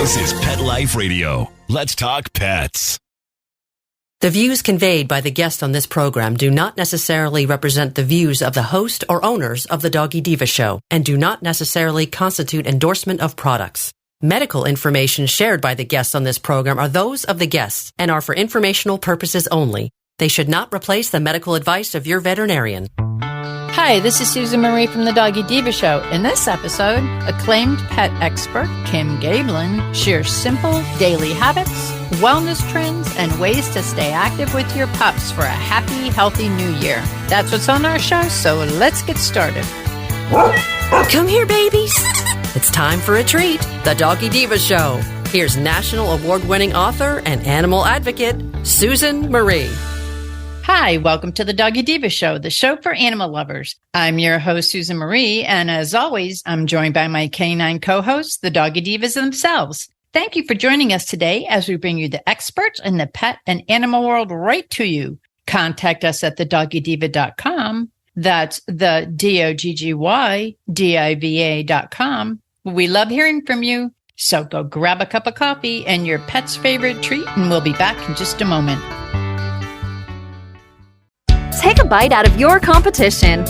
This is Pet Life Radio. Let's talk pets. The views conveyed by the guests on this program do not necessarily represent the views of the host or owners of the Doggy Diva Show and do not necessarily constitute endorsement of products. Medical information shared by the guests on this program are those of the guests and are for informational purposes only. They should not replace the medical advice of your veterinarian. Hi, this is Susan Marie from the Doggy Diva Show. In this episode, acclaimed pet expert Kim Gaebelein shares simple daily habits, wellness trends, and ways to stay active with your pups for a happy, healthy new year. That's what's on our show, so let's get started. Come here, babies. It's time for a treat, the Doggy Diva Show. Here's national award-winning author and animal advocate, Susan Marie. Hi, welcome to the Doggy Diva Show, the show for animal lovers. I'm your host, Susan Marie, and as always, I'm joined by my canine co-hosts, the Doggy Divas themselves. Thank you for joining us today as we bring you the experts in the pet and animal world right to you. Contact us at thedoggydiva.com. That's the DOGGYDIVA.com. We love hearing from you. So go grab a cup of coffee and your pet's favorite treat, and we'll be back in just a moment. Take a bite out of your competition.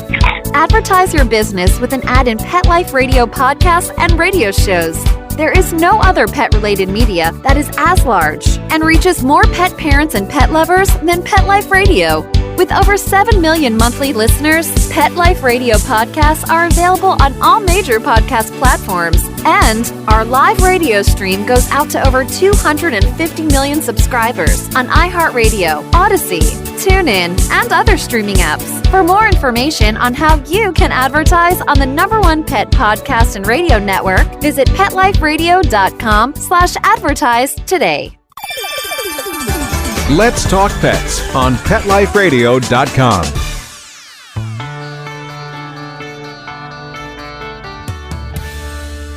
Advertise your business with an ad in Pet Life Radio podcasts and radio shows. There is no other pet-related media that is as large and reaches more pet parents and pet lovers than Pet Life Radio. With over 7 million monthly listeners, Pet Life Radio podcasts are available on all major podcast platforms. And our live radio stream goes out to over 250 million subscribers on iHeartRadio, Odyssey, TuneIn, and other streaming apps. For more information on how you can advertise on the #1 pet podcast and radio network, visit PetLifeRadio.com/advertise today. Let's Talk Pets on PetLifeRadio.com.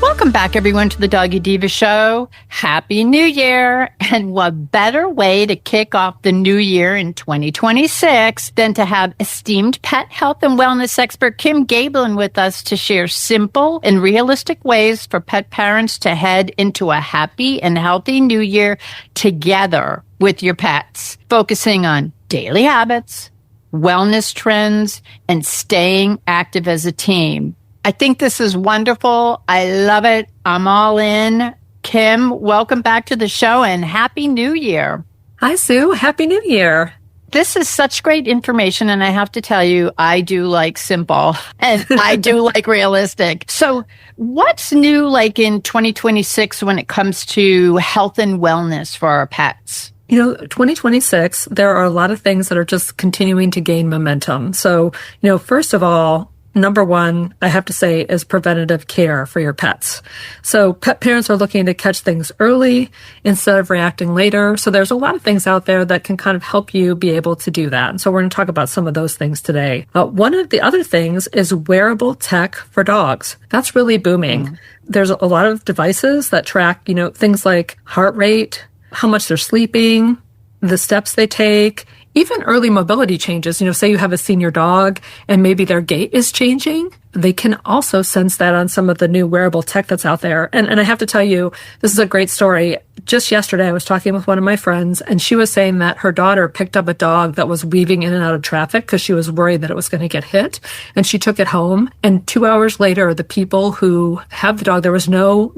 Welcome back, everyone, to the Doggy Diva Show. Happy New Year. And what better way to kick off the new year in 2026 than to have esteemed pet health and wellness expert Kim Gaebelein with us to share simple and realistic ways for pet parents to head into a happy and healthy new year together with your pets, focusing on daily habits, wellness trends, and staying active as a team. I think this is wonderful. I love it. I'm all in. Kim, welcome back to the show and Happy New Year. Hi, Sue. Happy New Year. This is such great information, and I have to tell you, I do like simple, and I do like realistic. So what's new like in 2026 when it comes to health and wellness for our pets? 2026, there are a lot of things that are just continuing to gain momentum. So, first of all, number one, I have to say, is preventative care for your pets. So pet parents are looking to catch things early instead of reacting later. So there's a lot of things out there that can kind of help you be able to do that. And so we're going to talk about some of those things today. One of the other things is wearable tech for dogs. That's really booming. Mm-hmm. There's a lot of devices that track, things like heart rate, how much they're sleeping, the steps they take, even early mobility changes. Say you have a senior dog and maybe their gait is changing. They can also sense that on some of the new wearable tech that's out there. And I have to tell you, this is a great story. Just yesterday, I was talking with one of my friends, and she was saying that her daughter picked up a dog that was weaving in and out of traffic because she was worried that it was going to get hit. And she took it home. And 2 hours later, the people who have the dog, there was no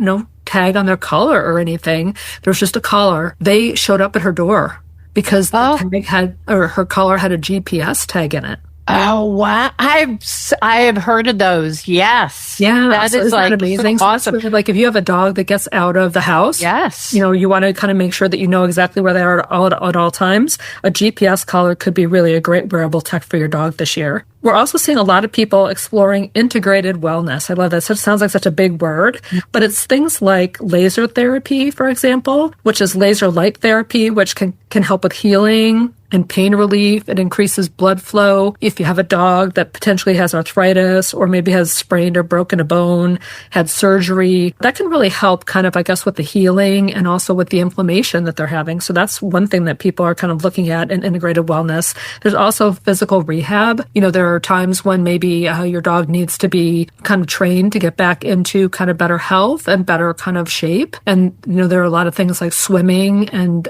tag on their collar or anything. There was just a collar. They showed up at her door because the tag her collar had a GPS tag in it. Oh, wow. I have heard of those. Yes. Yeah. That is like amazing. So awesome. So like if you have a dog that gets out of the house, yes, you want to kind of make sure that you know exactly where they are at all times. A GPS collar could be really a great wearable tech for your dog this year. We're also seeing a lot of people exploring integrated wellness. I love that. It sounds like such a big word, but it's things like laser therapy, for example, which is laser light therapy, which can help with healing, and pain relief. It increases blood flow. If you have a dog that potentially has arthritis or maybe has sprained or broken a bone, had surgery, that can really help kind of, I guess, with the healing and also with the inflammation that they're having. So that's one thing that people are kind of looking at in integrated wellness. There's also physical rehab. There are times when maybe your dog needs to be kind of trained to get back into kind of better health and better kind of shape. And, there are a lot of things like swimming and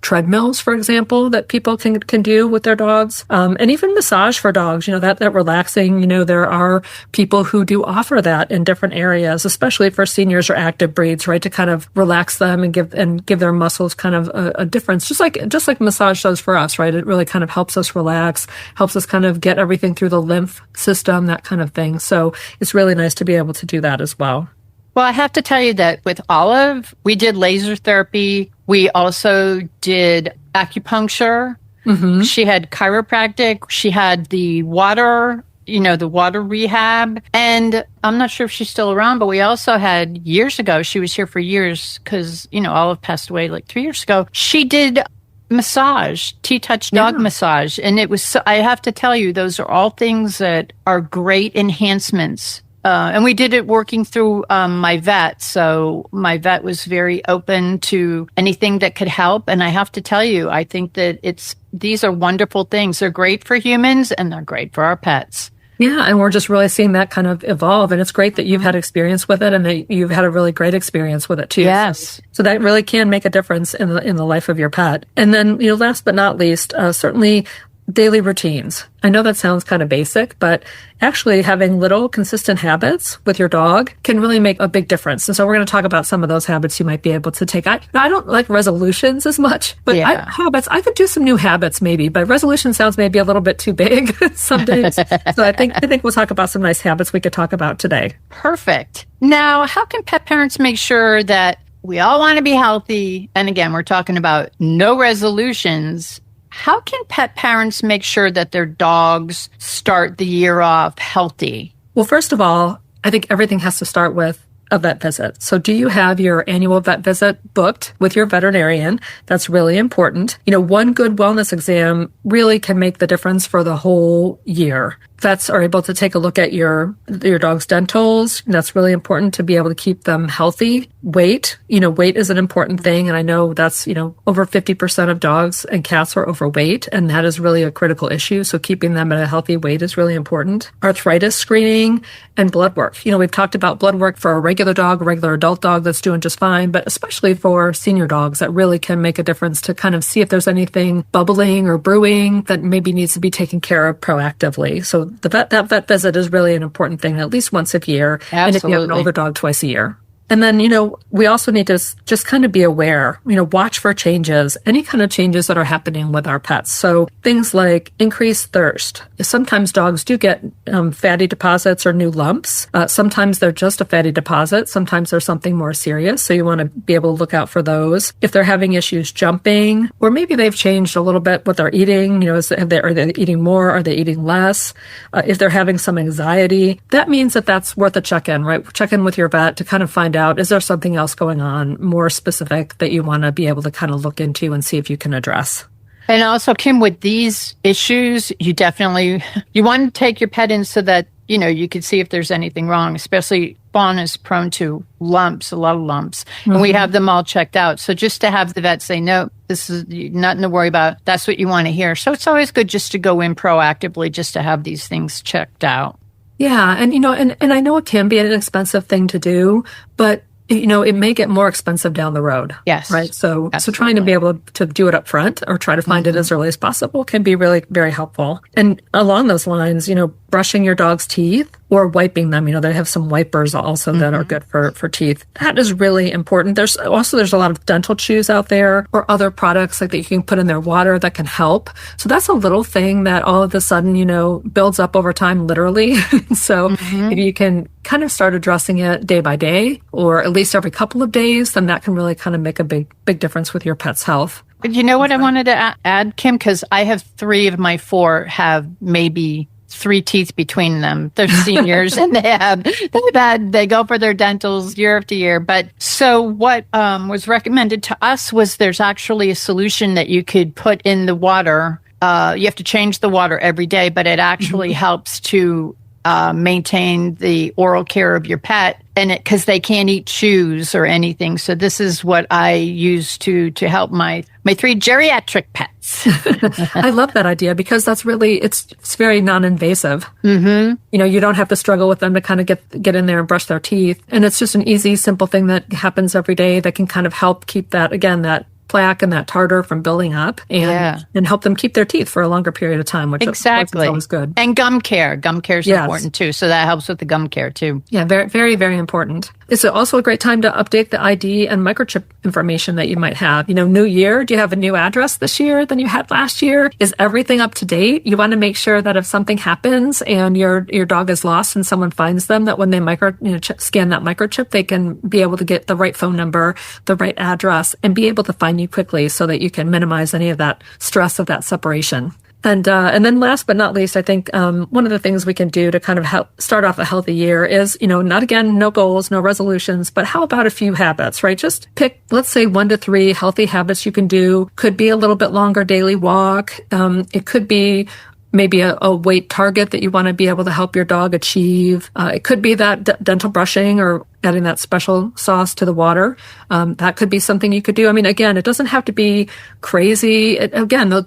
treadmills, for example, that people can do with their dogs. And even massage for dogs, that relaxing, there are people who do offer that in different areas, especially for seniors or active breeds, right? To kind of relax them and give their muscles kind of a difference, just like massage does for us, right? It really kind of helps us relax, helps us kind of get everything through the lymph system, that kind of thing. So it's really nice to be able to do that as well. Well, I have to tell you that with Olive, we did laser therapy. We also did acupuncture. Mm-hmm. She had chiropractic. She had the water rehab. And I'm not sure if she's still around, but we also had years ago, she was here for years because, Olive passed away like 3 years ago. She did massage, T-touch dog massage. And it was, I have to tell you, those are all things that are great enhancements. And we did it working through my vet. So my vet was very open to anything that could help. And I have to tell you, I think that these are wonderful things. They're great for humans and they're great for our pets. Yeah, and we're just really seeing that kind of evolve. And it's great that you've had experience with it and that you've had a really great experience with it too. Yes. So that really can make a difference in the life of your pet. And then, last but not least, certainly daily routines. I know that sounds kind of basic, but actually having little consistent habits with your dog can really make a big difference. And so we're going to talk about some of those habits you might be able to take. I don't like resolutions as much, but habits, I could do some new habits maybe, but resolution sounds maybe a little bit too big some days. So I think we'll talk about some nice habits we could talk about today. Perfect. Now, how can pet parents make sure that we all want to be healthy? And again, we're talking about no resolutions. How can pet parents make sure that their dogs start the year off healthy? Well, first of all, I think everything has to start with a vet visit. So do you have your annual vet visit booked with your veterinarian? That's really important. One good wellness exam really can make the difference for the whole year. Vets are able to take a look at your dog's dentals. That's really important to be able to keep them healthy. Weight, weight is an important thing. And I know that's, over 50% of dogs and cats are overweight. And that is really a critical issue. So keeping them at a healthy weight is really important. Arthritis screening and blood work. We've talked about blood work for a regular dog, a regular adult dog that's doing just fine, but especially for senior dogs that really can make a difference to kind of see if there's anything bubbling or brewing that maybe needs to be taken care of proactively. So that vet visit is really an important thing, at least once a year. Absolutely. And if you have an older dog, twice a year. And then, we also need to just kind of be aware, watch for changes, any kind of changes that are happening with our pets. So things like increased thirst. Sometimes dogs do get fatty deposits or new lumps. Sometimes they're just a fatty deposit. Sometimes there's something more serious. So you want to be able to look out for those. If they're having issues jumping, or maybe they've changed a little bit what they're eating, are they eating more? Are they eating less? If they're having some anxiety, that means that's worth a check-in, right? Check in with your vet to kind of find out, is there something else going on more specific that you want to be able to kind of look into and see if you can address? And also, Kim, with these issues, you want to take your pet in so that, you can see if there's anything wrong, especially Fawn is prone to lumps, a lot of lumps, and we have them all checked out. So just to have the vet say, no, this is nothing to worry about. That's what you want to hear. So it's always good just to go in proactively, just to have these things checked out. Yeah. And, and I know it can be an expensive thing to do, but it may get more expensive down the road. Yes. Right. So absolutely. trying to be able to do it up front or try to find it as early as possible can be really very helpful. And along those lines, brushing your dog's teeth or wiping them, they have some wipers also that are good for teeth. That is really important. There's a lot of dental chews out there or other products like that you can put in their water that can help. So that's a little thing that all of a sudden, builds up over time, literally. So if you can kind of start addressing it day by day or at least every couple of days, then that can really kind of make a big difference with your pet's health. But you know what I wanted to add, Kim? Because I have 3 of my 4 have maybe 3 teeth between them. They're seniors and they go for their dentals year after year. But so what was recommended to us was there's actually a solution that you could put in the water. You have to change the water every day, but it actually helps to maintain the oral care of your pet, and because they can't eat chews or anything. So this is what I use to help my 3 geriatric pets. I love that idea because that's really, it's very non-invasive. Mm-hmm. You know, you don't have to struggle with them to kind of get in there and brush their teeth. And it's just an easy, simple thing that happens every day that can kind of help keep that, again, that plaque and that tartar from building up and help them keep their teeth for a longer period of time, which exactly is always good. And gum care. Gum care is important too. So that helps with the gum care too. Yeah, very, very, very important. It's also a great time to update the ID and microchip information that you might have. You know, new year, do you have a new address this year than you had last year? Is everything up to date? You want to make sure that if something happens and your dog is lost and someone finds them, that when they scan that microchip, they can be able to get the right phone number, the right address, and be able to find you quickly so that you can minimize any of that stress of that separation. And then last but not least, I think one of the things we can do to kind of help start off a healthy year is, you know, no goals, no resolutions, but how about a few habits, right? Just pick, let's say 1 to 3 healthy habits you can do. Could be a little bit longer daily walk. It could be maybe a weight target that you want to be able to help your dog achieve. It could be that dental brushing or adding that special sauce to the water. That could be something you could do. I mean, again, it doesn't have to be crazy.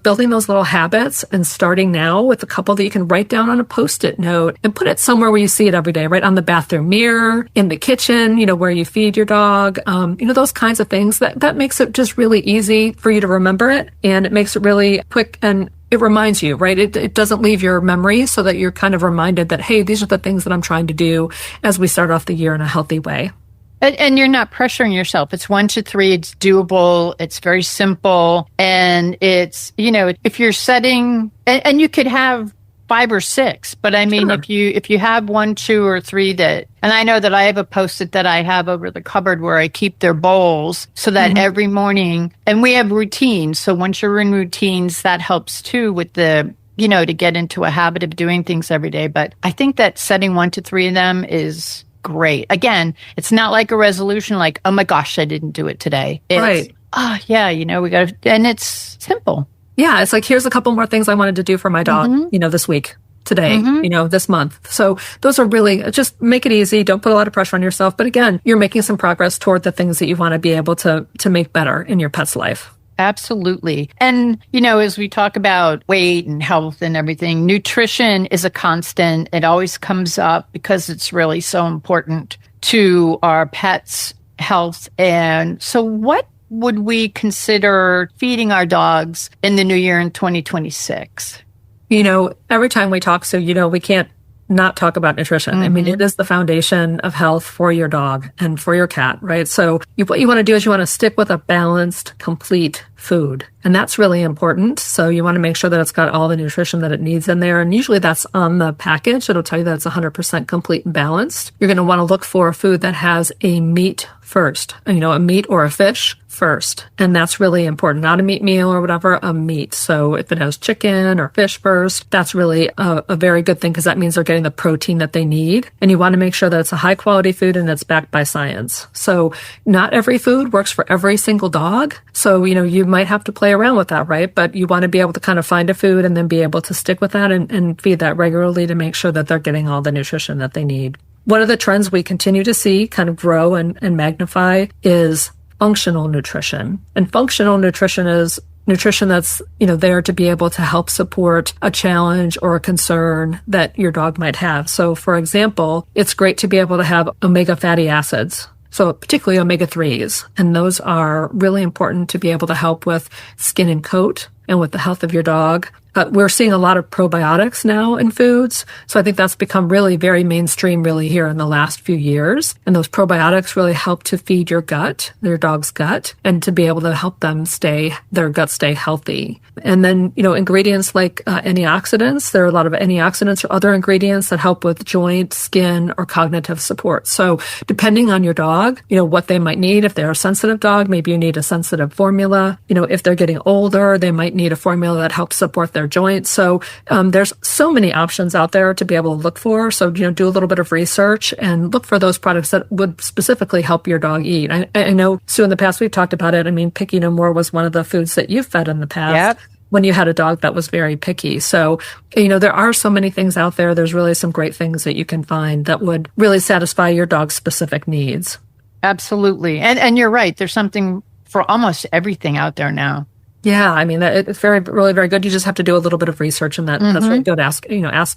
Building those little habits and starting now with a couple that you can write down on a Post-it note and put it somewhere where you see it every day, right? On the bathroom mirror, in the kitchen, you know, where you feed your dog, you know, those kinds of things. That makes it just really easy for you to remember it. And it makes it really quick and it reminds you, right? It doesn't leave your memory so that you're kind of reminded that, hey, these are the things that I'm trying to do as we start off the year in a healthy way. And you're not pressuring yourself. It's 1 to 3. It's doable. It's very simple. And it's, you know, if you're setting, and you could have 5 or 6, but I mean, sure. if you have 1, 2, or 3 that, and I know that I have a Post-it that I have over the cupboard where I keep their bowls so that every morning, and we have routines. So once you're in routines, that helps too with the, you know, to get into a habit of doing things every day. But I think that setting 1 to 3 of them is great. Again, it's not like a resolution like, oh my gosh, I didn't do it today. It's, right. You know, we got to, and it's simple. Yeah, it's like, here's a couple more things I wanted to do for my dog, you know, this week, today, you know, this month. So those are really, just make it easy. Don't put a lot of pressure on yourself. But again, you're making some progress toward the things that you want to be able to make better in your pet's life. Absolutely. And, you know, as we talk about weight and health and everything, nutrition is a constant. It always comes up because it's really so important to our pets' health. And so what would we consider feeding our dogs in the new year in 2026? You know, every time we talk, so, you know, we can't not talk about nutrition. I mean, it is the foundation of health for your dog and for your cat, right? So what you want to do is you want to stick with a balanced, complete food. And that's really important. So you want to make sure that it's got all the nutrition that it needs in there. And usually that's on the package. It'll tell you that it's 100% complete and balanced. You're going to want to look for a food that has a meat first, you know, a meat or a fish first. And that's really important. Not a meat meal or whatever, a meat. So if it has chicken or fish first, that's really a very good thing because that means they're getting the protein that they need. And you want to make sure that it's a high quality food and it's backed by science. So not every food works for every single dog. So, you know, you might have to play around with that, right? But you want to be able to kind of find a food and then be able to stick with that and feed that regularly to make sure that they're getting all the nutrition that they need. One of the trends we continue to see kind of grow and magnify is functional nutrition. And functional nutrition is nutrition that's, you know, there to be able to help support a challenge or a concern that your dog might have. So, for example, it's great to be able to have omega fatty acids. So particularly omega-3s. And those are really important to be able to help with skin and coat and with the health of your dog. We're seeing a lot of probiotics now in foods. So I think that's become really very mainstream really here in the last few years. And those probiotics really help to feed your gut, your dog's gut, and to be able to help them their gut stay healthy. And then, you know, ingredients like antioxidants, there are a lot of antioxidants or other ingredients that help with joint, skin, or cognitive support. So depending on your dog, you know, what they might need. If they're a sensitive dog, maybe you need a sensitive formula. You know, if they're getting older, they might need a formula that helps support their their joints. So there's so many options out there to be able to look for. So, do a little bit of research and look for those products that would specifically help your dog eat. I know, Sue, in the past we've talked about it. I mean, Picky No More was one of the foods that you've fed in the past. Yep. When you had a dog that was very picky. So, there are so many things out there. There's really some great things that you can find that would really satisfy your dog's specific needs. Absolutely. And you're right. There's something for almost everything out there now. Yeah, I mean, it's really very good. You just have to do a little bit of research, and that's really good. Ask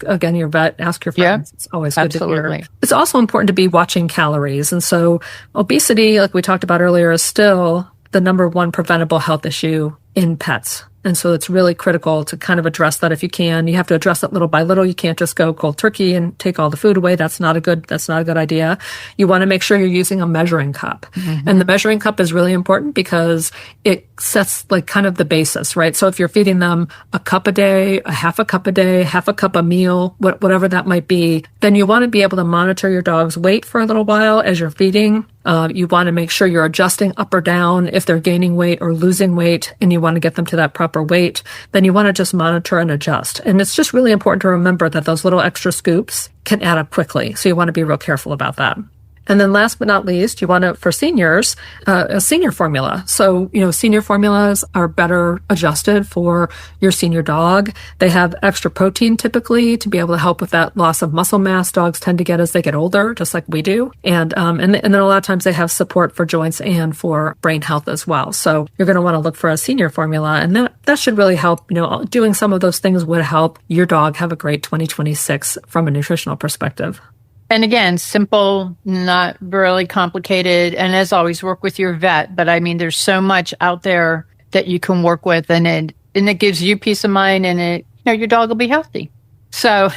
again your vet, ask your friends. Yeah, it's always good to hear. It's also important to be watching calories. And so obesity, like we talked about earlier, is still the number one preventable health issue in pets. And so it's really critical to kind of address that if you can. You have to address it little by little. You can't just go cold turkey and take all the food away. That's not a good idea. You want to make sure you're using a measuring cup. And the measuring cup is really important because it sets like kind of the basis, right? So if you're feeding them a cup a day, a half a cup a day, half a cup a meal, whatever that might be, then you want to be able to monitor your dog's weight for a little while as you're feeding. You want to make sure you're adjusting up or down if they're gaining weight or losing weight, and you want to get them to that proper weight. Then you want to just monitor and adjust. And it's just really important to remember that those little extra scoops can add up quickly. So you want to be real careful about that. And then last but not least, you want to, for seniors, a senior formula. So, senior formulas are better adjusted for your senior dog. They have extra protein typically to be able to help with that loss of muscle mass dogs tend to get as they get older, just like we do. And then a lot of times they have support for joints and for brain health as well. So you're going to want to look for a senior formula, and that should really help. Doing some of those things would help your dog have a great 2026 from a nutritional perspective. And again, simple, not really complicated. And as always, work with your vet. But I mean, there's so much out there that you can work with, and it gives you peace of mind, and your dog will be healthy. So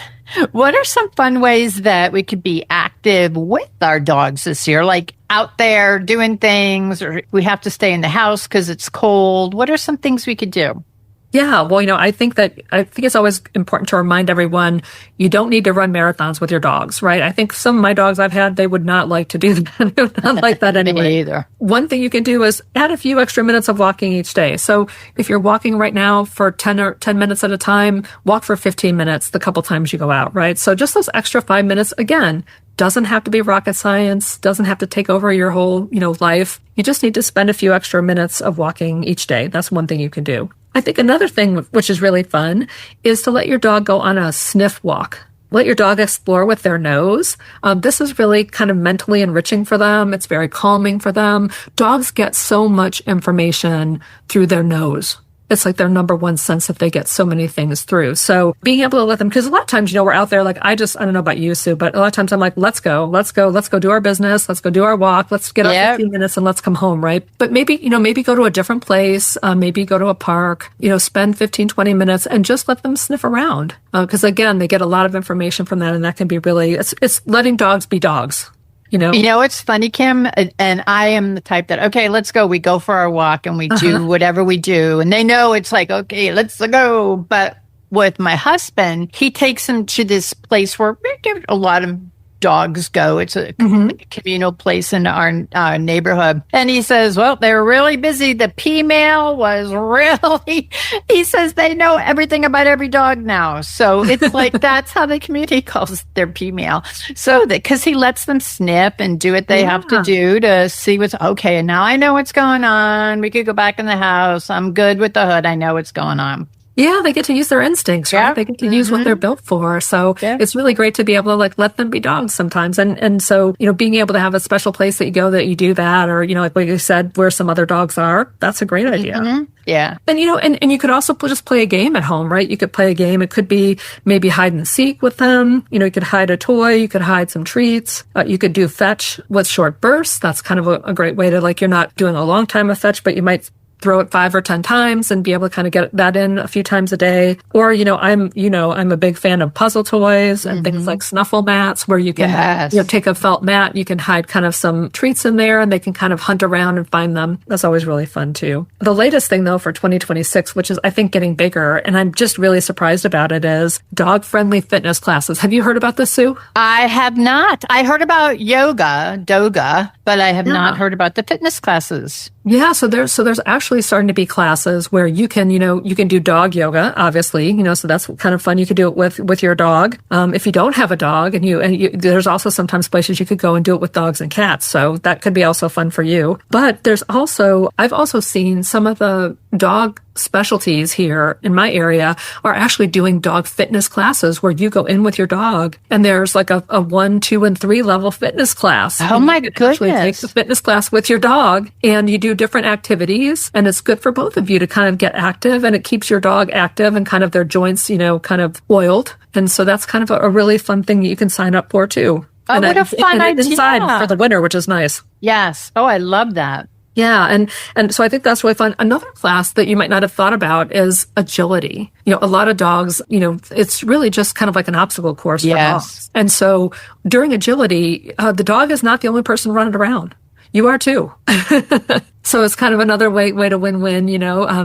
what are some fun ways that we could be active with our dogs this year? Like out there doing things, or we have to stay in the house because it's cold. What are some things we could do? Yeah, well, I think it's always important to remind everyone you don't need to run marathons with your dogs, right? I think some of my dogs I've had, they would not like to do that. They would not like that anyway. Me either. One thing you can do is add a few extra minutes of walking each day. So if you're walking right now for 10 minutes at a time, walk for 15 minutes the couple times you go out, right? So just those extra 5 minutes, again, doesn't have to be rocket science, doesn't have to take over your whole, life. You just need to spend a few extra minutes of walking each day. That's one thing you can do. I think another thing which is really fun is to let your dog go on a sniff walk. Let your dog explore with their nose. This is really kind of mentally enriching for them. It's very calming for them. Dogs get so much information through their nose. It's like their number one sense that they get so many things through. So being able to let them, because a lot of times, we're out there, like I don't know about you, Sue, but a lot of times I'm like, let's go do our business. Let's go do our walk. Let's get our 15 minutes and let's come home, right? But maybe go to a different place, maybe go to a park, spend 15, 20 minutes and just let them sniff around. Because again, they get a lot of information from that, and that can be really, it's letting dogs be dogs. It's funny, Kim, and I am the type that, okay, let's go. We go for our walk and we do whatever we do. And they know it's like, okay, let's go. But with my husband, he takes them to this place where a lot of dogs go. It's a communal place in our neighborhood. And he says, well, they were really busy. The female was really, he says they know everything about every dog now. So it's like, that's how the community calls their female. So because he lets them sniff and do what they have to do to see what's okay. And now I know what's going on. We could go back in the house. I'm good with the hood. I know what's going on. Yeah, they get to use their instincts, right? They get to use what they're built for. So it's really great to be able to let them be dogs sometimes. And so, being able to have a special place that you go that you do that, or, like what you said, where some other dogs are, that's a great idea. Yeah. And, and you could also just play a game at home, right? You could play a game. It could be maybe hide and seek with them. You could hide a toy. You could hide some treats. You could do fetch with short bursts. That's kind of a great way to, you're not doing a long time of fetch, but you might throw it 5 or 10 times and be able to kind of get that in a few times a day. Or, I'm a big fan of puzzle toys and things like snuffle mats, where you can, take a felt mat, you can hide kind of some treats in there and they can kind of hunt around and find them. That's always really fun too. The latest thing though for 2026, which is I think getting bigger, and I'm just really surprised about it, is dog-friendly fitness classes. Have you heard about this, Sue? I have not. I heard about yoga, but I have not heard about the fitness classes. Yeah, so there's actually actually starting to be classes where you can do dog yoga, obviously, so that's kind of fun. You could do it with your dog. If you don't have a dog there's also sometimes places you could go and do it with dogs and cats. So that could be also fun for you. But I've also seen some of the dog specialties here in my area are actually doing dog fitness classes where you go in with your dog and there's like a 1, 2, and 3 level fitness class. Oh my goodness. Actually take the fitness class with your dog and you do different activities and it's good for both of you to kind of get active and it keeps your dog active and kind of their joints, kind of oiled. And so that's kind of a really fun thing that you can sign up for too. Oh, what a fun idea. Inside for the winter, which is nice. Yes. Oh, I love that. Yeah. And so I think that's really fun. Another class that you might not have thought about is agility. A lot of dogs, it's really just kind of like an obstacle course for dogs. And so during agility, the dog is not the only person running around. You are too. So it's kind of another way to win-win,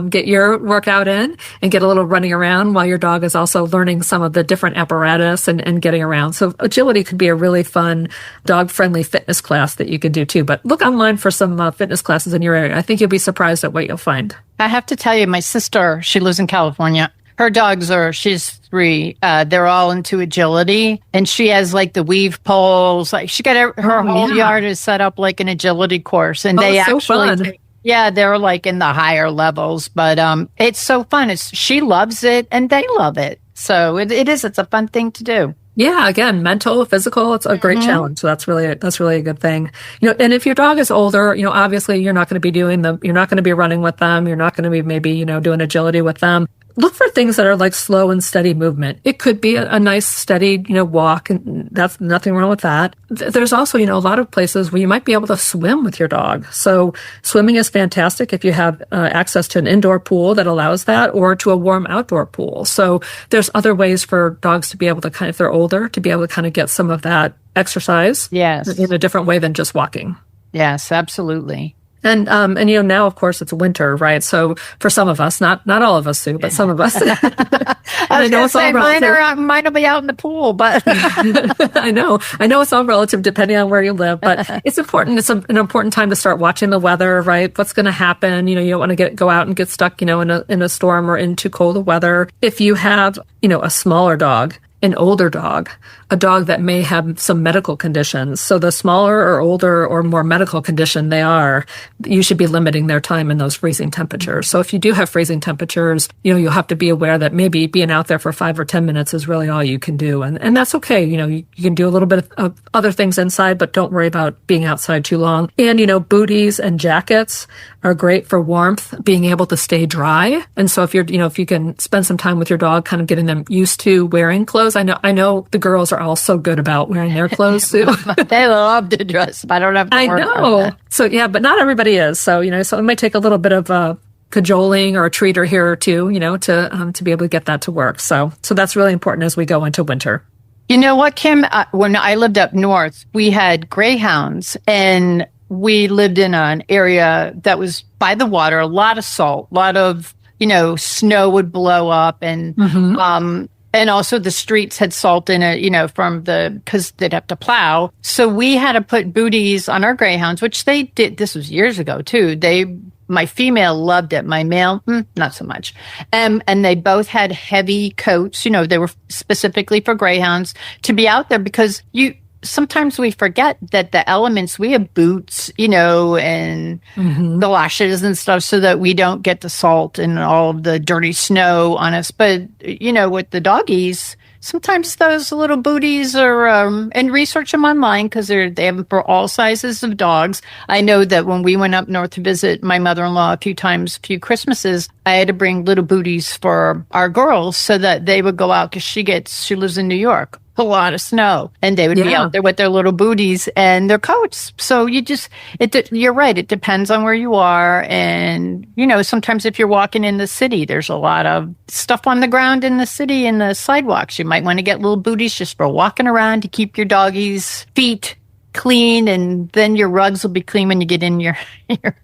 get your workout in and get a little running around while your dog is also learning some of the different apparatus and getting around. So agility could be a really fun dog-friendly fitness class that you can do too. But look online for some fitness classes in your area. I think you'll be surprised at what you'll find. I have to tell you, my sister, she lives in California. Her dogs she's 3. They're all into agility and she has like the weave poles. Like she got her whole yard is set up like an agility course and they actually, fun. They're like in the higher levels, but it's so fun. She loves it and they love it. So it's a fun thing to do. Yeah, again, mental, physical, it's a great challenge. So that's really a good thing. And if your dog is older, obviously you're not going to be you're not going to be running with them. You're not going to be maybe, doing agility with them. Look for things that are like slow and steady movement. It could be a nice steady, walk, and that's nothing wrong with that. There's also, a lot of places where you might be able to swim with your dog. So swimming is fantastic if you have access to an indoor pool that allows that or to a warm outdoor pool. So there's other ways for dogs to be able to if they're older, to be able to kind of get some of that exercise in a different way than just walking. Yes, absolutely. And now, of course, it's winter, right? So for some of us, not all of us, Sue, but some of us. I know it's all relative. Mine will be out in the pool, but I know it's all relative depending on where you live, but it's important. It's an important time to start watching the weather, right? What's going to happen? You don't want to go out and get stuck, in a storm or in too cold of weather. If you have, a smaller dog, an older dog, a dog that may have some medical conditions. So the smaller or older or more medical condition they are, you should be limiting their time in those freezing temperatures. So if you do have freezing temperatures, you'll have to be aware that maybe being out there for 5 or 10 minutes is really all you can do. And that's okay. You can do a little bit of other things inside, but don't worry about being outside too long. And, booties and jackets are great for warmth, being able to stay dry. And so if if you can spend some time with your dog, kind of getting them used to wearing clothes. I know the girls are all so good about wearing their clothes too. They love to dress. I don't have to worry about that. So yeah, but not everybody is. So, so it might take a little bit of cajoling or a treat here or two, to be able to get that to work. So that's really important as we go into winter. You know what, Kim? When I lived up north, we had greyhounds and we lived in an area that was by the water, a lot of salt, a lot of, snow would blow up and, and also the streets had salt in it, because they'd have to plow. So we had to put booties on our greyhounds, which they did. This was years ago too. My female loved it. My male, not so much. And they both had heavy coats. They were specifically for greyhounds to be out there because sometimes we forget that the elements, we have boots, and galoshes and stuff so that we don't get the salt and all of the dirty snow on us. But, with the doggies, sometimes those little booties are, and research them online because they have them for all sizes of dogs. I know that when we went up north to visit my mother-in-law a few Christmases, I had to bring little booties for our girls so that they would go out because she lives in New York. A lot of snow, and they would be out there with their little booties and their coats. So you're right. It depends on where you are. And, sometimes if you're walking in the city, there's a lot of stuff on the ground in the city and the sidewalks. You might want to get little booties just for walking around to keep your doggies' feet clean, and then your rugs will be clean when you get in your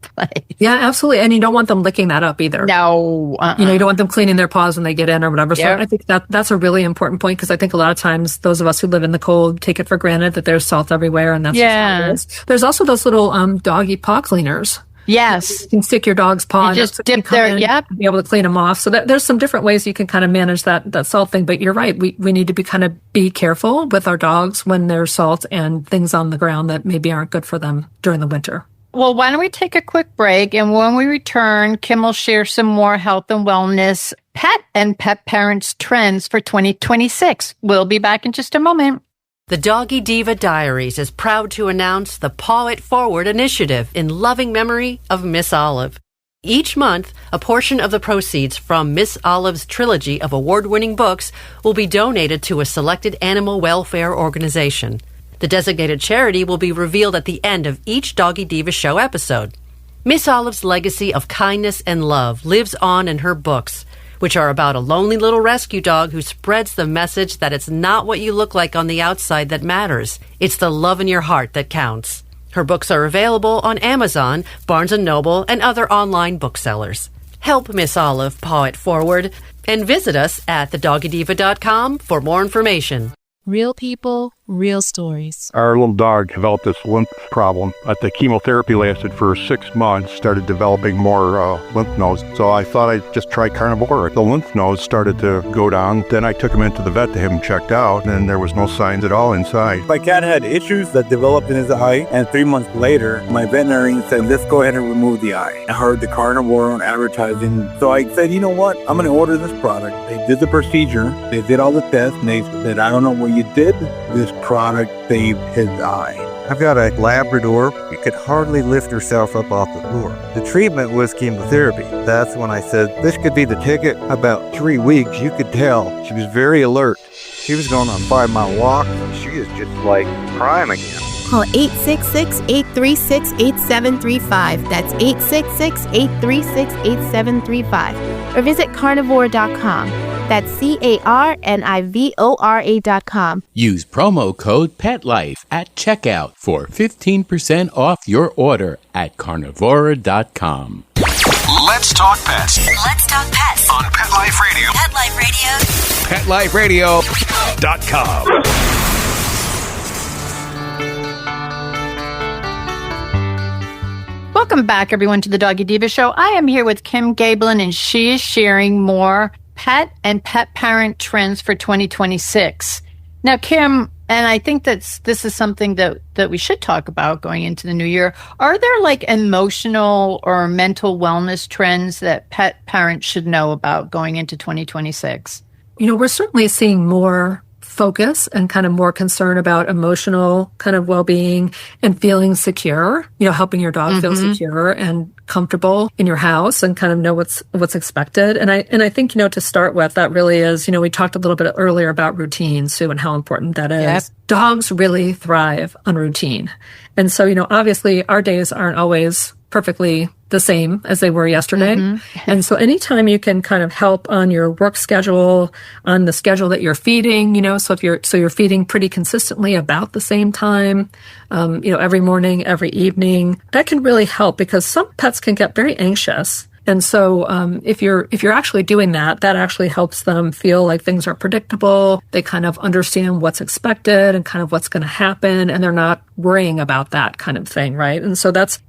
place. Yeah, absolutely. And you don't want them licking that up either. No. You don't want them cleaning their paws when they get in or whatever. So I think that's a really important point because I think a lot of times those of us who live in the cold take it for granted that there's salt everywhere, and that's just how it is. There's also those little doggy paw cleaners. Yes. You can stick your dog's paw and just dip there, and be able to clean them off. So there's some different ways you can kind of manage that salt thing. But you're right. We need to be careful with our dogs when there's salt and things on the ground that maybe aren't good for them during the winter. Well, why don't we take a quick break? And when we return, Kim will share some more health and wellness, pet and pet parents trends for 2026. We'll be back in just a moment. The Doggy Diva Diaries is proud to announce the Paw It Forward initiative in loving memory of Miss Olive. Each month, a portion of the proceeds from Miss Olive's trilogy of award-winning books will be donated to a selected animal welfare organization. The designated charity will be revealed at the end of each Doggy Diva Show episode. Miss Olive's legacy of kindness and love lives on in her books, which are about a lonely little rescue dog who spreads the message that it's not what you look like on the outside that matters. It's the love in your heart that counts. Her books are available on Amazon, Barnes & Noble, and other online booksellers. Help Miss Olive paw it forward and visit us at thedoggydiva.com for more information. Real people, real stories. Our little dog developed this lymph problem. The chemotherapy lasted for 6 months, started developing more lymph nodes. So I thought I'd just try carnivore. The lymph nodes started to go down. Then I took him into the vet to have him checked out, and there was no signs at all inside. My cat had issues that developed in his eye, and 3 months later, my veterinarian said, let's go ahead and remove the eye. I heard the carnivore on advertising, so I said, you know what? I'm going to order this product. They did the procedure. They did all the tests, and they said, I don't know what you did. This product saved his eye. I've got a Labrador. She could hardly lift herself up off the floor. The treatment was chemotherapy. That's when I said, this could be the ticket. About 3 weeks, you could tell. She was very alert. She was going on a 5-mile walk. She is just like prime again. Call 866-836-8735. That's 866-836-8735. Or visit carnivore.com. That's carnivora.com. Use promo code PETLIFE at checkout for 15% off your order at carnivora.com. Let's talk pets. Let's talk pets On Pet Life Radio. Pet Life Radio. PetLifeRadio.com. Welcome back, everyone, to the Doggy Diva Show. I am here with Kim Gaebelein, and she is sharing more pet and pet parent trends for 2026. Now, Kim, and I think this is something that we should talk about going into the new year. Are there like emotional or mental wellness trends that pet parents should know about going into 2026? We're certainly seeing more focus and kind of more concern about emotional kind of well-being and feeling secure, helping your dog feel secure and comfortable in your house and kind of know what's expected. And I think, to start with, that really is, we talked a little bit earlier about routine, Sue, and how important that is. Yep. Dogs really thrive on routine. And so, obviously our days aren't always perfectly the same as they were yesterday. And so anytime you can kind of help on your work schedule, on the schedule that you're feeding, so if you're feeding pretty consistently about the same time, every morning, every evening, that can really help because some pets can get very anxious. And so if you're actually doing that actually helps them feel like things are predictable. They kind of understand what's expected and kind of what's going to happen, and they're not worrying about that kind of thing, right? And so it's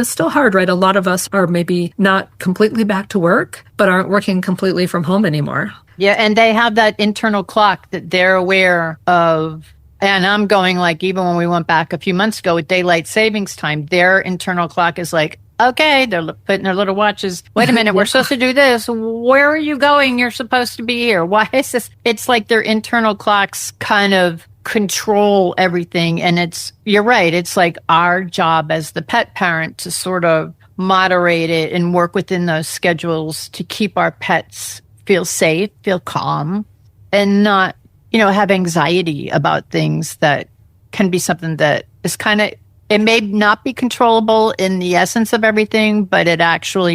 still hard, right? A lot of us are maybe not completely back to work, but aren't working completely from home anymore. Yeah, and they have that internal clock that they're aware of. And I'm going like, even when we went back a few months ago with daylight savings time, their internal clock is like, okay, they're putting their little watches. Wait a minute, we're supposed to do this. Where are you going? You're supposed to be here. Why is this? It's like their internal clocks kind of control everything. And you're right. It's like our job as the pet parent to sort of moderate it and work within those schedules to keep our pets feel safe, feel calm, and not, have anxiety about things that can be something that is kind of, it may not be controllable in the essence of everything, but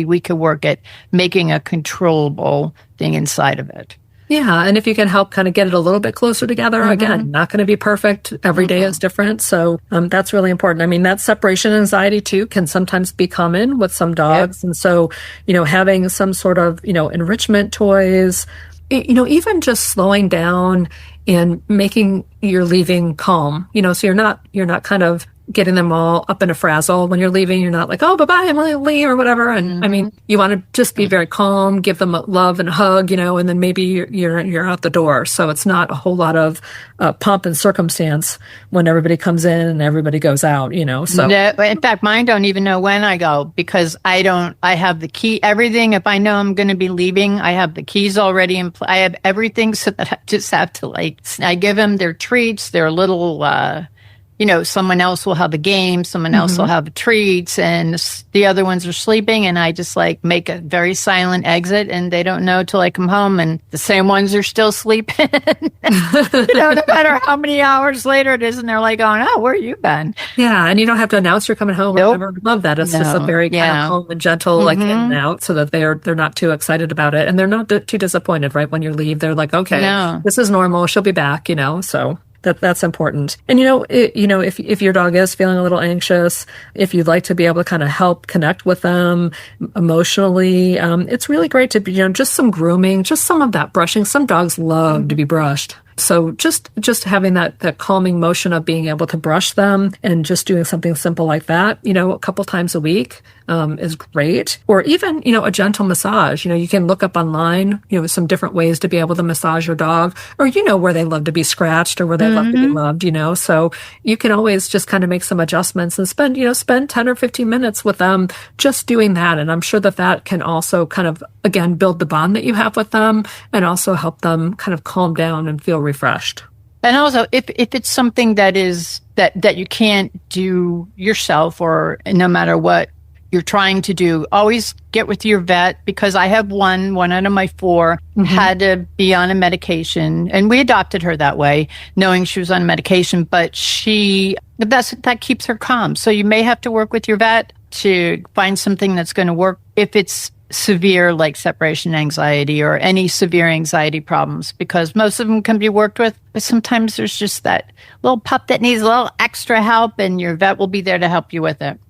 we could work at making a controllable thing inside of it. Yeah, and if you can help kind of get it a little bit closer together, again, not going to be perfect. Every day is different. So that's really important. I mean, that separation anxiety, too, can sometimes be common with some dogs. Yep. And so, having some sort of, enrichment toys, even just slowing down and making your leaving calm, so you're not kind of getting them all up in a frazzle when you're leaving. You're not like, oh, bye-bye, I'm going to leave or whatever. And I mean, you want to just be very calm, give them a love and a hug, and then maybe you're out the door. So it's not a whole lot of pomp and circumstance when everybody comes in and everybody goes out, so. No, in fact, mine don't even know when I go because I have the key, everything. If I know I'm going to be leaving, I have the keys already in place. I have everything so that I just have to I give them their treats, their little, someone else will have a game, someone else will have treats, and the other ones are sleeping, and I just make a very silent exit, and they don't know till I come home, and the same ones are still sleeping. No matter how many hours later it is, and they're like, going, oh, where you been? Yeah, and you don't have to announce you're coming home. Nope. I love that. It's just a very kind of calm and gentle, in and out, so that they're not too excited about it, and they're not too disappointed, right? When you leave, they're like, okay, this is normal. She'll be back, so. That's important. And, if your dog is feeling a little anxious, if you'd like to be able to kind of help connect with them emotionally, it's really great to be, just some grooming, just some of that brushing. Some dogs love to be brushed. So just having that calming motion of being able to brush them and just doing something simple like that, a couple times a week, is great. Or even, a gentle massage. You can look up online, some different ways to be able to massage your dog, or, where they love to be scratched or where they love to be loved, so you can always just kind of make some adjustments and spend 10 or 15 minutes with them just doing that. And I'm sure that can also kind of, again, build the bond that you have with them and also help them kind of calm down and feel refreshed. And also, if it's something that you can't do yourself, or no matter what you're trying to do, always get with your vet, because I have one out of my 4 had to be on a medication, and we adopted her that way, knowing she was on medication, but that keeps her calm. So you may have to work with your vet to find something that's going to work if it's severe, like separation anxiety or any severe anxiety problems, because most of them can be worked with, but sometimes there's just that little pup that needs a little extra help, and your vet will be there to help you with it.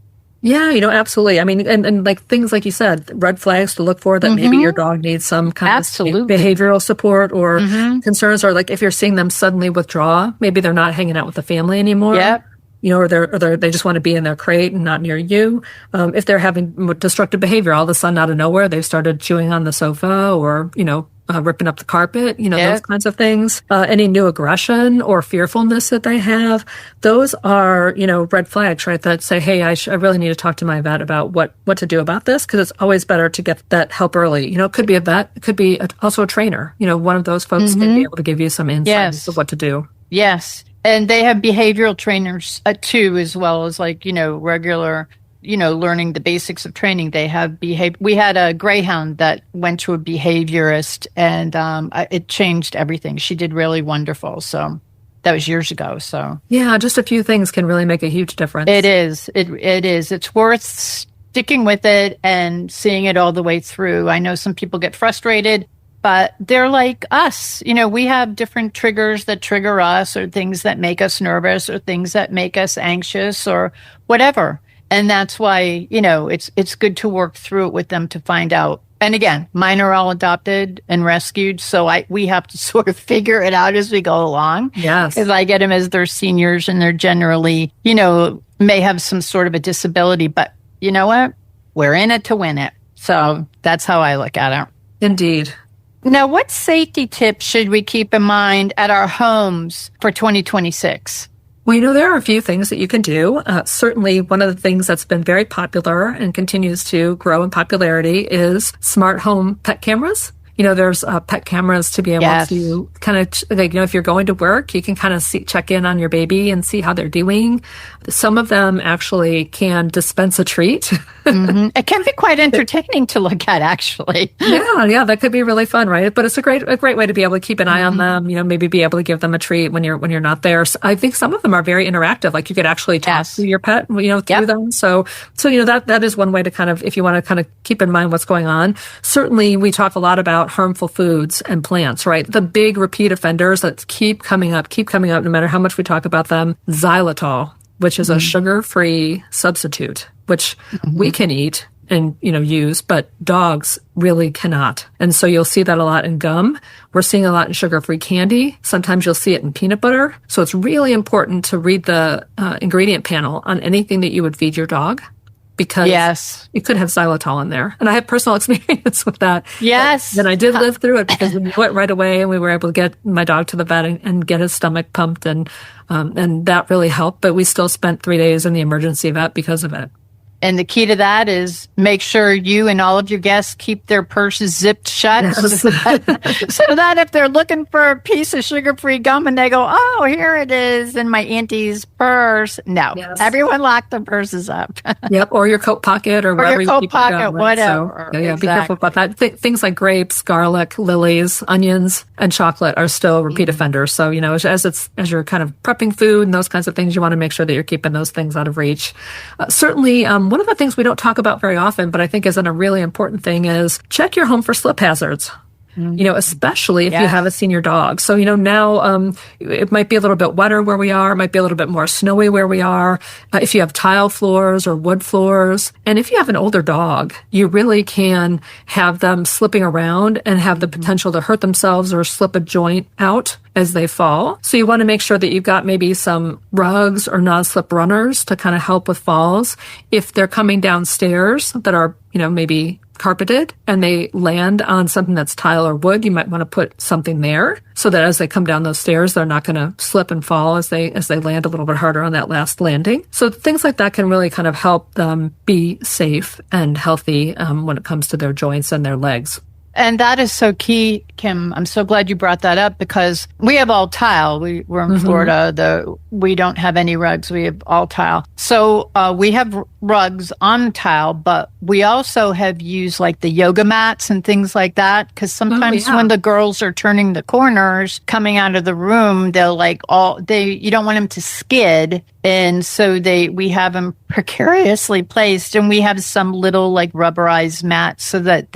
Yeah, absolutely. I mean, and like things like you said, red flags to look for that maybe your dog needs some kind of behavioral support or concerns, or like if you're seeing them suddenly withdraw, maybe they're not hanging out with the family anymore. Yep. Or they just want to be in their crate and not near you. If they're having destructive behavior, all of a sudden out of nowhere, they've started chewing on the sofa or, ripping up the carpet, those kinds of things. Any new aggression or fearfulness that they have, those are, red flags, right? That say, hey, I really need to talk to my vet about what to do about this, because it's always better to get that help early. It could be a vet, it could be also a trainer. One of those folks can be able to give you some insights of what to do. Yes. And they have behavioral trainers too, as well as regular, learning the basics of training. They have we had a greyhound that went to a behaviorist, and it changed everything. She did really wonderful. So that was years ago. So yeah, just a few things can really make a huge difference. It is. It is. It's worth sticking with it and seeing it all the way through. I know some people get frustrated, but they're like us. We have different triggers that trigger us, or things that make us nervous, or things that make us anxious, or whatever. And that's why, it's good to work through it with them to find out. And again, mine are all adopted and rescued, so we have to sort of figure it out as we go along. Yes. Because I get them as they're seniors, and they're generally, may have some sort of a disability. But you know what? We're in it to win it. So that's how I look at it. Indeed. Now, what safety tips should we keep in mind at our homes for 2026? Well, there are a few things that you can do. Certainly, one of the things that's been very popular and continues to grow in popularity is smart home pet cameras. There's pet cameras to be able to kind of, if you're going to work, you can kind of check in on your baby and see how they're doing. Some of them actually can dispense a treat. It can be quite entertaining to look at, actually. Yeah, that could be really fun, right? But it's a great way to be able to keep an eye on them. Maybe be able to give them a treat when you're not there. So I think some of them are very interactive. Like you could actually talk to your pet, through them. So that is one way to kind of, if you want to kind of keep in mind what's going on. Certainly, we talk a lot about harmful foods and plants, right? The big repeat offenders that keep coming up, no matter how much we talk about them. Xylitol, which is a sugar-free substitute, which we can eat and, use, but dogs really cannot. And so you'll see that a lot in gum. We're seeing a lot in sugar-free candy. Sometimes you'll see it in peanut butter. So it's really important to read the ingredient panel on anything that you would feed your dog, because you could have xylitol in there. And I have personal experience with that. Yes. And I did live through it because we knew it right away, and we were able to get my dog to the vet and get his stomach pumped, and that really helped. But we still spent 3 days in the emergency vet because of it. And the key to that is make sure you and all of your guests keep their purses zipped shut. Yes. so that if they're looking for a piece of sugar-free gum and they go, oh, here it is in my auntie's purse. No, everyone lock their purses up. Yep, or your coat pocket or wherever your coat you keep pocket, your gum, whatever. So, be careful about that. Things like grapes, garlic, lilies, onions, and chocolate are still repeat offenders. So, as you're kind of prepping food and those kinds of things, you want to make sure that you're keeping those things out of reach. Certainly, one of the things we don't talk about very often, but I think is a really important thing, is check your home for slip hazards. Especially if you have a senior dog. So, now it might be a little bit wetter where we are. It might be a little bit more snowy where we are. If you have tile floors or wood floors. And if you have an older dog, you really can have them slipping around and have the potential to hurt themselves or slip a joint out as they fall. So you want to make sure that you've got maybe some rugs or non-slip runners to kind of help with falls. If they're coming downstairs that are, maybe carpeted and they land on something that's tile or wood, you might want to put something there so that as they come down those stairs, they're not going to slip and fall as they land a little bit harder on that last landing. So things like that can really kind of help them be safe and healthy when it comes to their joints and their legs. And that is so key, Kim. I'm so glad you brought that up because we have all tile. We're in Florida. We don't have any rugs. We have all tile. So we have rugs on tile, but we also have used like the yoga mats and things like that. Because sometimes when the girls are turning the corners, coming out of the room, they'll you don't want them to skid. And so we have them precariously placed, and we have some little like rubberized mats so that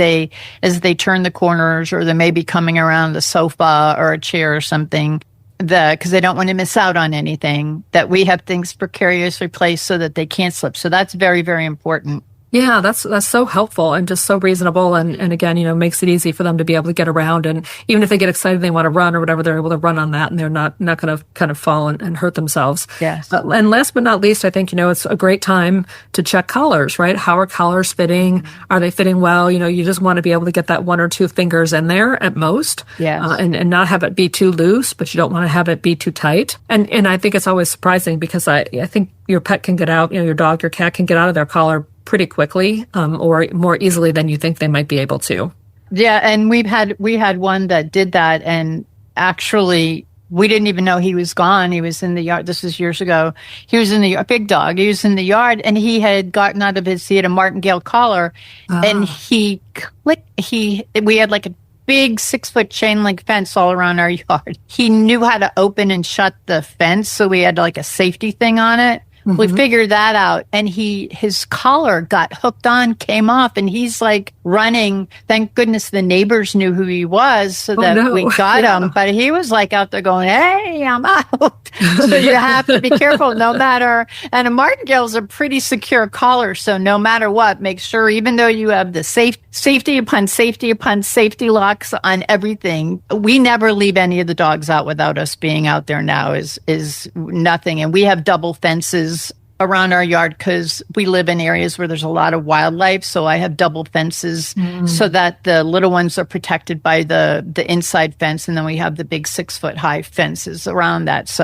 as they turn the corners or they may be coming around the sofa or a chair or something, because they don't want to miss out on anything, that we have things precariously placed so that they can't slip. So that's very, very important. Yeah, that's so helpful and just so reasonable. And again, makes it easy for them to be able to get around. And even if they get excited, they want to run or whatever, they're able to run on that and they're not going to kind of fall and hurt themselves. Yes. And last but not least, I think, it's a great time to check collars, right? How are collars fitting? Are they fitting well? You just want to be able to get that 1 or 2 fingers in there at most. Yes. And not have it be too loose, but you don't want to have it be too tight. And I think it's always surprising because I think your pet can get out, your dog, your cat can get out of their collar pretty quickly, or more easily than you think they might be able to. Yeah, and we had one that did that, and actually we didn't even know he was gone. He was in the yard. This was years ago. He was in the big dog. He was in the yard, and he had gotten out of he had a martingale collar, and we had like a big 6-foot chain link fence all around our yard. He knew how to open and shut the fence, so we had like a safety thing on it. We figured that out, and his collar got hooked on, came off, and he's like running. Thank goodness the neighbors knew who he was so that we got him. But he was like out there going, hey, I'm out. So you have to be careful no matter. And a martingale's a pretty secure collar, so no matter what, make sure even though you have the safety upon safety upon safety locks on everything, we never leave any of the dogs out without us being out there now is nothing. And we have double fences around our yard because we live in areas where there's a lot of wildlife. So I have double fences so that the little ones are protected by the inside fence. And then we have the big 6-foot high fences around that.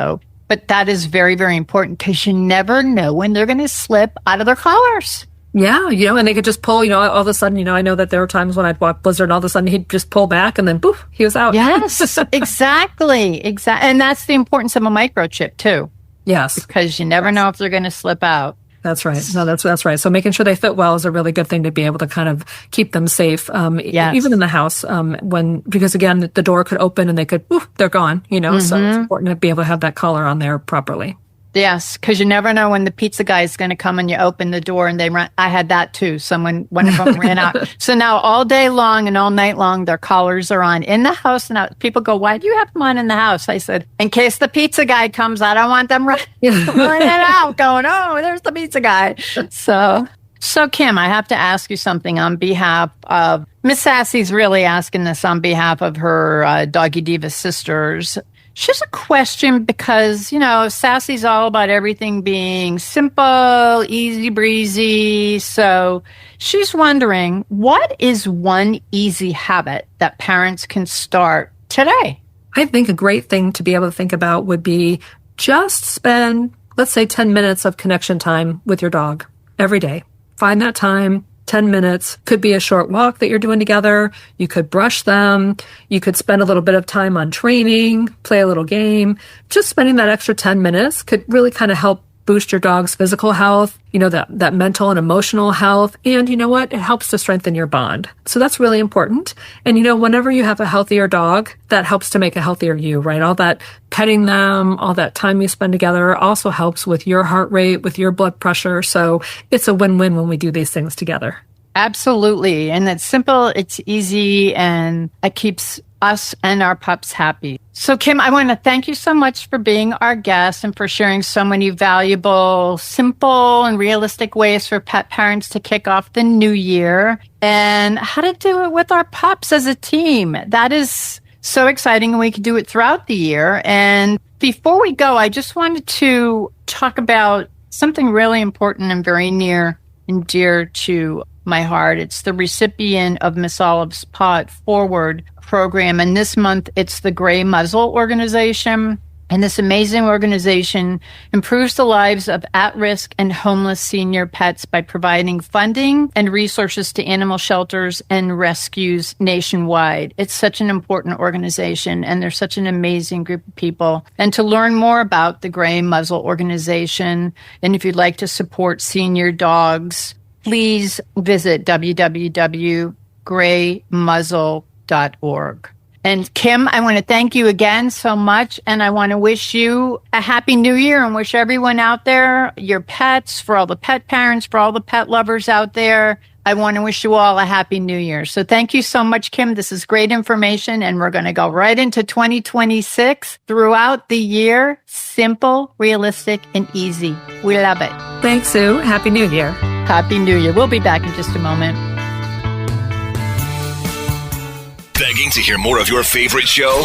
But that is very, very important because you never know when they're going to slip out of their collars. Yeah, and they could just pull, all of a sudden, I know that there were times when I'd walk Blizzard and all of a sudden he'd just pull back and then poof, he was out. Yes, exactly. And that's the importance of a microchip too. Yes. Because you never know if they're going to slip out. That's right. No, that's right. So making sure they fit well is a really good thing to be able to kind of keep them safe, even in the house, because again, the door could open and they're gone, so it's important to be able to have that collar on there properly. Yes, because you never know when the pizza guy is going to come and you open the door and they run. I had that too. One of them ran out. So now all day long and all night long, their collars are on in the house. And people go, why do you have them on in the house? I said, in case the pizza guy comes, I don't want them running out going, oh, there's the pizza guy. So So, Kim, I have to ask you something on behalf of Miss Sassy's really asking this on behalf of her Doggy Diva sisters. She has a question because, Sassy's all about everything being simple, easy breezy. So she's wondering, what is one easy habit that parents can start today? I think a great thing to be able to think about would be just spend, let's say, 10 minutes of connection time with your dog every day. Find that time. 10 minutes. Could be a short walk that you're doing together. You could brush them. You could spend a little bit of time on training, play a little game. Just spending that extra 10 minutes could really kind of help boost your dog's physical health, that mental and emotional health. And you know what? It helps to strengthen your bond. So that's really important. And whenever you have a healthier dog, that helps to make a healthier you, right? All that petting them, all that time you spend together also helps with your heart rate, with your blood pressure. So it's a win-win when we do these things together. Absolutely. And it's simple, it's easy, and it keeps us and our pups happy. So, Kim, I want to thank you so much for being our guest and for sharing so many valuable, simple, and realistic ways for pet parents to kick off the new year and how to do it with our pups as a team. That is so exciting, and we can do it throughout the year. And before we go, I just wanted to talk about something really important and very near and dear to my heart. It's the recipient of Miss Olive's Paw It Forward program. And this month, it's the Gray Muzzle Organization. And this amazing organization improves the lives of at-risk and homeless senior pets by providing funding and resources to animal shelters and rescues nationwide. It's such an important organization, and they're such an amazing group of people. And to learn more about the Gray Muzzle Organization, and if you'd like to support senior dogs, please visit www.graymuzzle.org. And Kim, I want to thank you again so much, and I want to wish you a happy new year and wish everyone out there, your pets, for all the pet parents, for all the pet lovers out there, I want to wish you all a happy new year. So thank you so much, Kim. This is great information, and we're going to go right into 2026 throughout the year. Simple, realistic, and easy. We love it. Thanks, Sue. Happy New Year. Happy New Year. We'll be back in just a moment. Begging to hear more of your favorite show?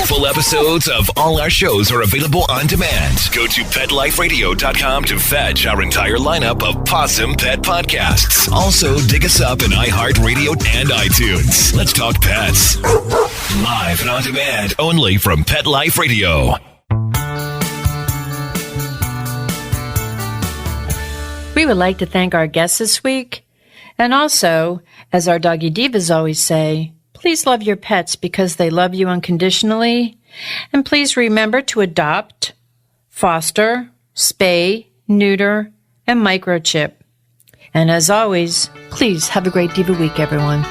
Full episodes of all our shows are available on demand. Go to PetLifeRadio.com to fetch our entire lineup of Possum Pet podcasts. Also, dig us up in iHeartRadio and iTunes. Let's talk pets. Live and on demand, only from Pet Life Radio. We would like to thank our guests this week. And also, as our Doggy Divas always say, please love your pets because they love you unconditionally. And please remember to adopt, foster, spay, neuter, and microchip. And as always, please have a great Diva week, everyone.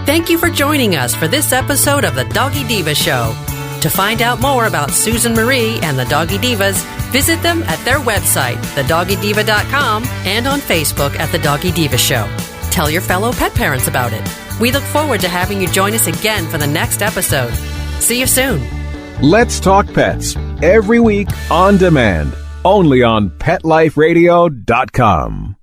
Thank you for joining us for this episode of the Doggy Diva Show. To find out more about Susan Marie and the Doggy Divas, visit them at their website, thedoggydiva.com, and on Facebook at The Doggy Diva Show. Tell your fellow pet parents about it. We look forward to having you join us again for the next episode. See you soon. Let's Talk Pets, every week on demand, only on PetLifeRadio.com.